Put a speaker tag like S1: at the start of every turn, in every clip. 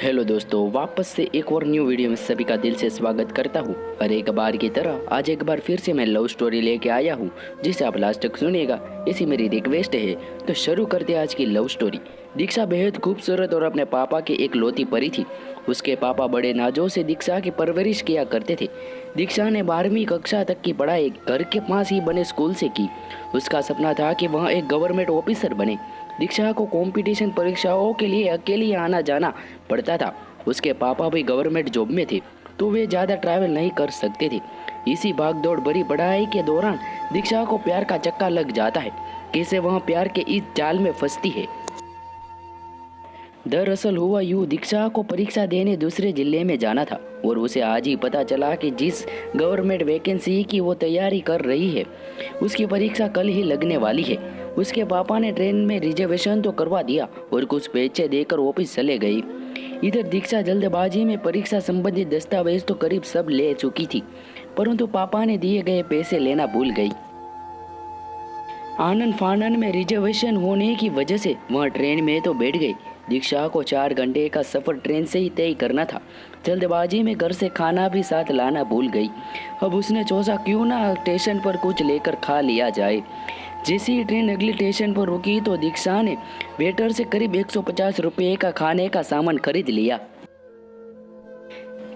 S1: Hello दोस्तों, वापस से एक और न्यू वीडियो में सभी का दिल से स्वागत करता हूँ। और एक बार की तरह आज एक बार फिर से मैं लव स्टोरी लेके आया हूँ, जिसे आप लास्ट तक सुनिएगा, ऐसी मेरी रिक्वेस्ट है। तो शुरू करते हैं आज की लव स्टोरी। दीक्षा बेहद खूबसूरत और अपने पापा की एक लौती परी थी। उसके पापा बड़े नाजों से दीक्षा की परवरिश किया करते थे। दीक्षा ने 12वीं कक्षा तक की पढ़ाई घर के पास ही बने स्कूल से की। उसका सपना था कि वह एक गवर्नमेंट ऑफिसर बने। दीक्षा को कंपटीशन परीक्षाओं के लिए अकेले आना जाना पड़ता था। उसके पापा भी गवर्नमेंट जॉब में थे, तो वे ज़्यादा ट्रैवल नहीं कर सकते थे। इसी भागदौड़ भरी पढ़ाई के दौरान दीक्षा को प्यार का चक्का लग जाता है। कैसे वह प्यार के इस जाल में फंसती है। दरअसल हुआ यूँ, दीक्षा को परीक्षा देने दूसरे जिले में जाना था और उसे आज ही पता चला कि जिस गवर्नमेंट वैकेंसी की वो तैयारी कर रही है, उसकी परीक्षा कल ही लगने वाली है। उसके पापा ने ट्रेन में रिजर्वेशन तो करवा दिया और कुछ पैसे देकर ऑफिस चले गई। इधर दीक्षा जल्दबाजी में परीक्षा संबंधित दस्तावेज तो करीब सब ले चुकी थी, परंतु पापा ने दिए गए पैसे लेना भूल गई। आनंद फानन में रिजर्वेशन होने की वजह से वह ट्रेन में तो बैठ गई। दीक्षा को 4 घंटे का सफ़र ट्रेन से ही तय करना था। जल्दबाजी में घर से खाना भी साथ लाना भूल गई। अब उसने सोचा क्यों ना स्टेशन पर कुछ लेकर खा लिया जाए। जैसे ही ट्रेन अगले स्टेशन पर रुकी तो दीक्षा ने वेटर से करीब 150 रुपये का खाने का सामान खरीद लिया।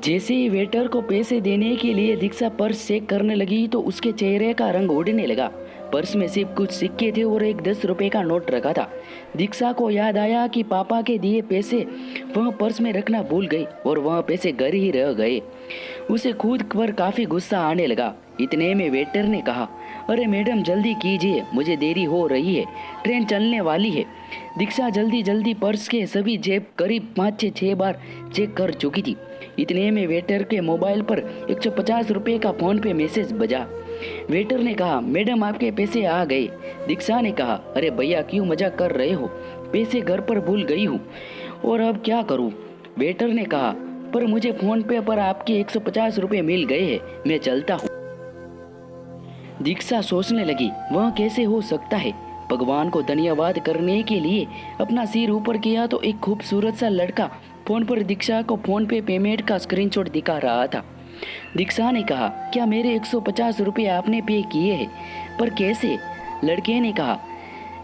S1: जैसे ही वेटर को पैसे देने के लिए दीक्षा पर्स चेक करने लगी तो उसके चेहरे का रंग उड़ने लगा। पर्स में सिर्फ कुछ सिक्के थे और एक 10 रुपये का नोट रखा था। दीक्षा को याद आया कि पापा के दिए पैसे वह पर्स में रखना भूल गई और वह पैसे घर ही रह गए। उसे खुद पर काफ़ी गुस्सा आने लगा। इतने में वेटर ने कहा, अरे मैडम जल्दी कीजिए, मुझे देरी हो रही है, ट्रेन चलने वाली है। दीक्षा जल्दी पर्स के सभी जेब करीब 5-6 बार चेक कर चुकी थी। इतने में वेटर के मोबाइल पर 150 रुपये का फ़ोन पे मैसेज बजा। वेटर ने कहा, मैडम आपके पैसे आ गए। दीक्षा ने कहा, अरे भैया क्यों मजाक कर रहे हो, पैसे घर पर भूल गई हूँ और अब क्या करूँ। वेटर ने कहा, पर मुझे फ़ोन पे पर आपके 150 रुपये मिल गए हैं, मैं चलता हूँ। दीक्षा सोचने लगी, वह कैसे हो सकता है। भगवान को धन्यवाद करने के लिए अपना सिर ऊपर किया तो एक खूबसूरत सा लड़का फ़ोन पर दीक्षा को फ़ोन पे पेमेंट का स्क्रीनशॉट दिखा रहा था। दीक्षा ने कहा, क्या मेरे 150 रुपये आपने पे किए हैं, पर कैसे। लड़के ने कहा,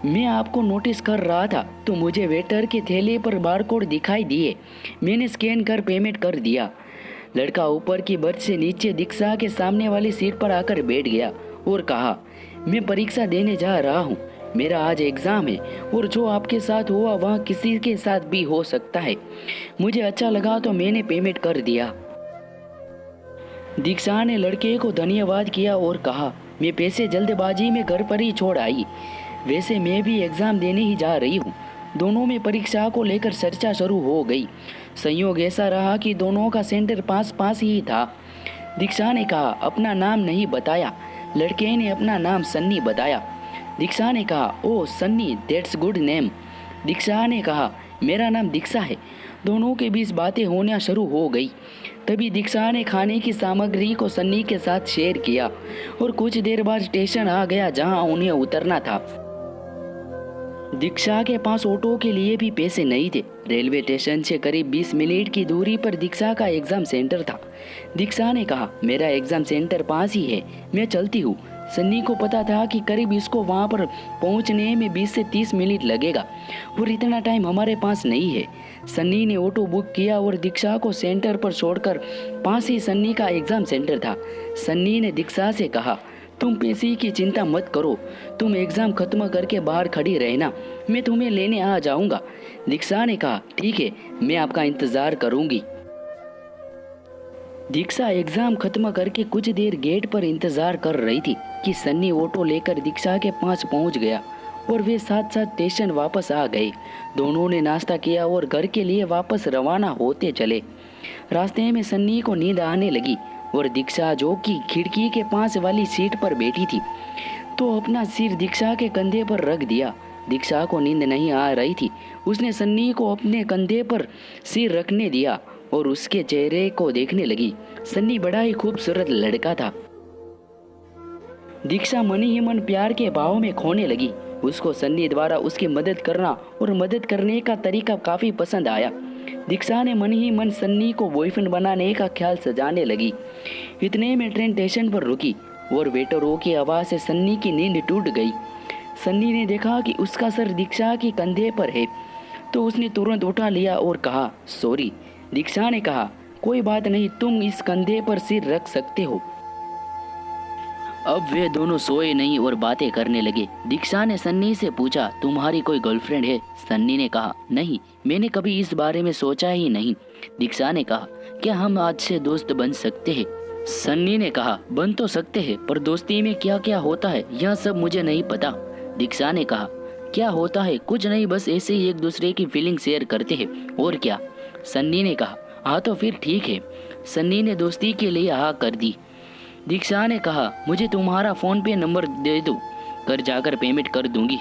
S1: मैं आपको नोटिस कर रहा था तो मुझे वेटर के थैले पर बारकोड दिखाई दिए, मैंने स्कैन कर पेमेंट कर दिया। लड़का ऊपर की बर्थ से नीचे दीक्षा के सामने वाली सीट पर आकर बैठ गया और कहा, मैं परीक्षा देने जा रहा हूँ, मेरा आज एग्ज़ाम है और जो आपके साथ हुआ वह किसी के साथ भी हो सकता है। मुझे अच्छा लगा तो मैंने पेमेंट कर दिया। दीक्षा ने लड़के को धन्यवाद किया और कहा, मैं पैसे जल्दबाजी में घर पर ही छोड़ आई, वैसे मैं भी एग्ज़ाम देने ही जा रही हूँ। दोनों में परीक्षा को लेकर चर्चा शुरू हो गई। संयोग ऐसा रहा कि दोनों का सेंटर पास ही था। दीक्षा ने कहा, अपना नाम नहीं बताया। लड़के ने अपना नाम सन्नी बताया। दीक्षा ने कहा, ओह सन्नी, दैट्स गुड नेम। दीक्षा ने कहा, मेरा नाम दीक्षा है। दोनों के बीच बातें होना शुरू हो गई। तभी दीक्षा ने खाने की सामग्री को सन्नी के साथ शेयर किया और कुछ देर बाद स्टेशन आ गया जहां उन्हें उतरना था। दीक्षा के पास ऑटो के लिए भी पैसे नहीं थे। रेलवे स्टेशन से करीब 20 मिनट की दूरी पर दीक्षा का एग्ज़ाम सेंटर था। दीक्षा ने कहा, मेरा एग्ज़ाम सेंटर पास ही है, मैं चलती हूँ। सन्नी को पता था कि करीब इसको वहाँ पर पहुँचने में 20 से 30 मिनट लगेगा और इतना टाइम हमारे पास नहीं है। सन्नी ने ऑटो बुक किया और दीक्षा को सेंटर पर छोड़कर पास ही सन्नी का एग्ज़ाम सेंटर था। सन्नी ने दीक्षा से कहा, तुम पैसे की चिंता मत करो, तुम एग्ज़ाम खत्म करके बाहर खड़ी रहना, मैं तुम्हें लेने आ जाऊंगा। दीक्षा ने कहा, ठीक है, मैं आपका इंतज़ार करूंगी। दीक्षा एग्ज़ाम खत्म करके कुछ देर गेट पर इंतज़ार कर रही थी कि सन्नी ऑटो लेकर दीक्षा के पास पहुंच गया और वे साथ साथ स्टेशन वापस आ गए। दोनों ने नाश्ता किया और घर के लिए वापस रवाना होते चले। रास्ते में सन्नी को नींद आने लगी और दीक्षा, जो कि खिड़की के पास वाली सीट पर बैठी थी, तो अपना सिर दीक्षा के कंधे पर रख दिया। दीक्षा को नींद नहीं आ रही थी। उसने सन्नी को अपने कंधे पर सिर रखने दिया और उसके चेहरे को देखने लगी। सन्नी बड़ा ही खूबसूरत लड़का था। दीक्षा मन ही मन प्यार के भाव में खोने लगी। उसको सन्नी द्वारा उसकी मदद करना और मदद करने का तरीका काफ़ी पसंद आया। दीक्षा ने मन ही मन सन्नी को बॉयफ्रेंड बनाने का ख्याल सजाने लगी। इतने में ट्रेन स्टेशन पर रुकी और वेटरों की आवाज़ से सन्नी की नींद टूट गई। सन्नी ने देखा कि उसका सर दीक्षा के कंधे पर है तो उसने तुरंत उठा लिया और कहा, सॉरी। दीक्षा ने कहा, कोई बात नहीं, तुम इस कंधे पर सिर रख सकते हो। अब वे दोनों सोए नहीं और बातें करने लगे। दीक्षा ने सन्नी से पूछा, तुम्हारी कोई गर्लफ्रेंड है? सन्नी ने कहा, नहीं, मैंने कभी इस बारे में सोचा ही नहीं। दीक्षा ने कहा, क्या हम आज से दोस्त बन सकते हैं? सन्नी ने कहा, बन तो सकते हैं, पर दोस्ती में क्या क्या होता है यह सब मुझे नहीं पता। दीक्षा ने कहा, क्या होता है? कुछ नहीं, बस ऐसे ही एक दूसरे की फीलिंग शेयर करते हैं, और क्या? सन्नी ने कहा, हाँ तो फिर ठीक है। सन्नी ने दोस्ती के लिए हाँ कर दी। दीक्षा ने कहा, मुझे तुम्हारा फोन पे नंबर दे दो, घर जाकर पेमेंट कर दूंगी।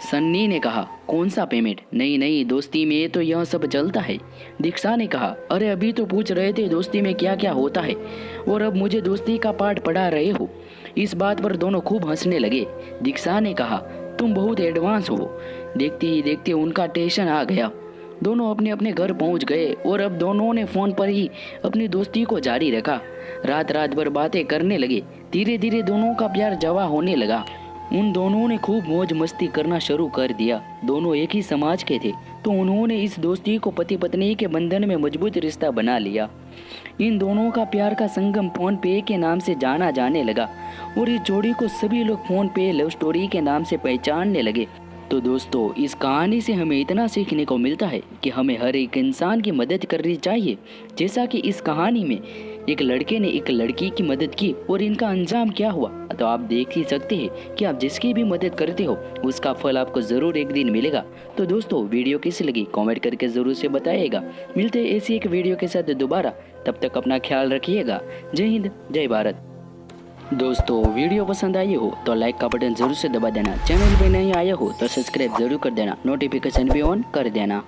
S1: सन्नी ने कहा, कौन सा पेमेंट? नहीं नहीं, दोस्ती में तो यह सब चलता है। दीक्षा ने कहा, अरे अभी तो पूछ रहे थे दोस्ती में क्या क्या होता है और अब मुझे दोस्ती का पाठ पढ़ा रहे हो। इस बात पर दोनों खूब हंसने लगे। दीक्षा ने कहा, तुम बहुत एडवांस हो। देखते ही देखते उनका स्टेशन आ गया। दोनों अपने अपने घर पहुंच गए और अब दोनों ने फोन पर ही अपनी दोस्ती को जारी रखा। रात रात भर बातें करने लगे। धीरे धीरे दोनों का प्यार जवा होने लगा। उन दोनों ने खूब मौज मस्ती करना शुरू कर दिया। दोनों एक ही समाज के थे तो उन्होंने इस दोस्ती को पति पत्नी के बंधन में मजबूत रिश्ता बना लिया। इन दोनों का प्यार का संगम फोन पे के नाम से जाना जाने लगा और इस जोड़ी को सभी लोग फोन पे लव स्टोरी के नाम से पहचानने लगे। तो दोस्तों, इस कहानी से हमें इतना सीखने को मिलता है कि हमें हर एक इंसान की मदद करनी चाहिए। जैसा कि इस कहानी में एक लड़के ने एक लड़की की मदद की और इनका अंजाम क्या हुआ, तो आप देख ही सकते हैं कि आप जिसकी भी मदद करते हो उसका फल आपको ज़रूर एक दिन मिलेगा। तो दोस्तों, वीडियो कैसी लगी कमेंट करके ज़रूर से बताइएगा। मिलते हैं ऐसी एक वीडियो के साथ दोबारा, तब तक अपना ख्याल रखिएगा। जय हिंद, जय भारत। दोस्तों, वीडियो पसंद आई हो तो लाइक का बटन जरूर से दबा देना। चैनल पे नहीं आया हो तो सब्सक्राइब जरूर कर देना। नोटिफिकेशन भी ऑन कर देना।